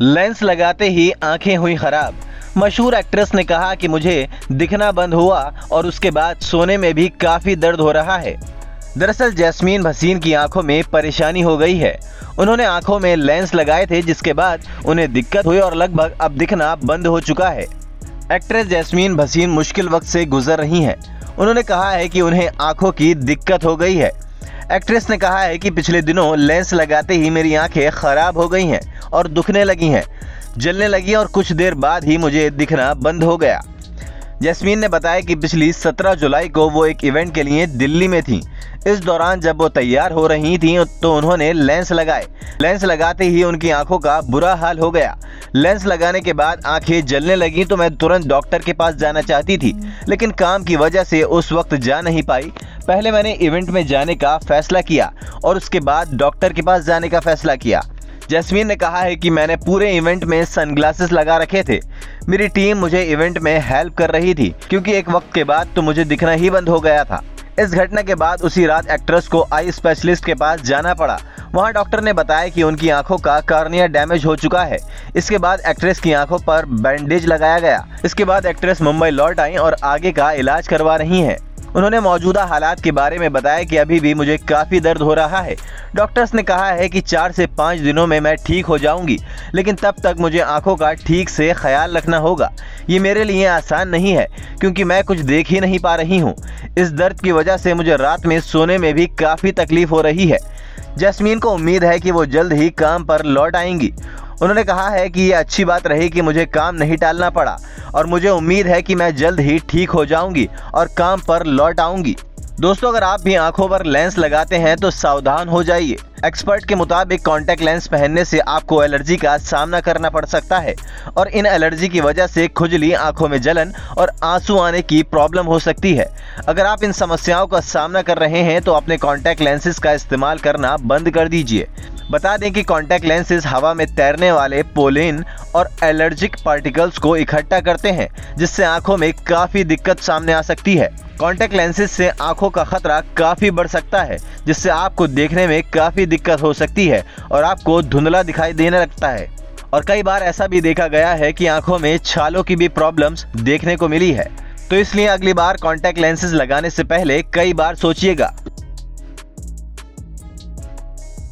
Lens लगाते ही आंखें हुई खराब। मशहूर एक्ट्रेस ने कहा कि मुझे दिखना बंद हुआ और उसके बाद सोने में भी काफी दर्द हो रहा है। दरअसल जैस्मीन भसीन की आंखों में परेशानी हो गई है। उन्होंने आंखों में लेंस लगाए थे, जिसके बाद उन्हें दिक्कत हुई और लगभग अब दिखना बंद हो चुका है। एक्ट्रेस जैस्मीन भसीन मुश्किल वक्त से गुजर रही हैं। उन्होंने कहा है कि उन्हें आंखों की दिक्कत हो गई है। एक्ट्रेस ने कहा है कि पिछले दिनों लेंस लगाते ही मेरी आंखें खराब हो गई हैं और दुखने लगी हैं, जलने लगी और कुछ देर बाद ही मुझे दिखना बंद हो गया। जैस्मीन ने बताया कि पिछली 17 जुलाई को वो एक इवेंट के लिए दिल्ली में थी। इस दौरान जब वो तैयार हो रही थी तो उन्होंने लेंस लगाए। लेंस लगाते ही उनकी आंखों का बुरा हाल हो गया। लेंस लगाने के बाद आंखें जलने लगी तो मैं तुरंत डॉक्टर के पास जाना चाहती थी, लेकिन काम की वजह से उस वक्त जा नहीं पाई। पहले मैंने इवेंट में जाने का फैसला किया और उसके बाद डॉक्टर के पास जाने का फैसला किया। जैस्मीन ने कहा है कि मैंने पूरे इवेंट में सनग्लासेस लगा रखे थे। मेरी टीम मुझे इवेंट में हेल्प कर रही थी, क्योंकि एक वक्त के बाद तो मुझे दिखना ही बंद हो गया था। इस घटना के बाद उसी रात एक्ट्रेस को आई स्पेशलिस्ट के पास जाना पड़ा। वहां डॉक्टर ने बताया कि उनकी आंखों का कॉर्निया डैमेज हो चुका है। इसके बाद एक्ट्रेस की आंखों पर बैंडेज लगाया गया। इसके बाद एक्ट्रेस मुंबई लौट आई और आगे का इलाज करवा रही हैं। उन्होंने मौजूदा हालात के बारे में बताया कि अभी भी मुझे काफ़ी दर्द हो रहा है। डॉक्टर्स ने कहा है कि 4 से 5 दिनों में मैं ठीक हो जाऊंगी, लेकिन तब तक मुझे आंखों का ठीक से ख्याल रखना होगा। ये मेरे लिए आसान नहीं है, क्योंकि मैं कुछ देख ही नहीं पा रही हूँ। इस दर्द की वजह से मुझे रात में सोने में भी काफ़ी तकलीफ हो रही है। जैस्मीन को उम्मीद है कि वो जल्द ही काम पर लौट आएंगी। उन्होंने कहा है कि ये अच्छी बात रही कि मुझे काम नहीं टालना पड़ा और मुझे उम्मीद है कि मैं जल्द ही ठीक हो जाऊंगी और काम पर लौट आऊंगी। दोस्तों, अगर आप भी आंखों पर लेंस लगाते हैं तो सावधान हो जाइए। एक्सपर्ट के मुताबिक कॉन्टैक्ट लेंस पहनने से आपको एलर्जी का सामना करना पड़ सकता है और इन एलर्जी की वजह से खुजली, आंखों में जलन और आंसू आने की प्रॉब्लम हो सकती है। अगर आप इन समस्याओं का सामना कर रहे हैं तो अपने कॉन्टैक्ट लेंसेज का इस्तेमाल करना बंद कर दीजिए। बता दें कि कॉन्टैक्ट लेंसेज हवा में तैरने वाले पोलेन और एलर्जिक पार्टिकल्स को इकट्ठा करते हैं, जिससे आंखों में काफ़ी दिक्कत सामने आ सकती है। कॉन्टैक्ट लेंसेज से आंखों का खतरा काफ़ी बढ़ सकता है, जिससे आपको देखने में काफ़ी दिक्कत हो सकती है और आपको धुंधला दिखाई देने लगता है। और कई बार ऐसा भी देखा गया है कि आंखों में छालों की भी प्रॉब्लम्स देखने को मिली है। तो इसलिए अगली बार कॉन्टैक्ट लेंसेज लगाने से पहले कई बार सोचिएगा।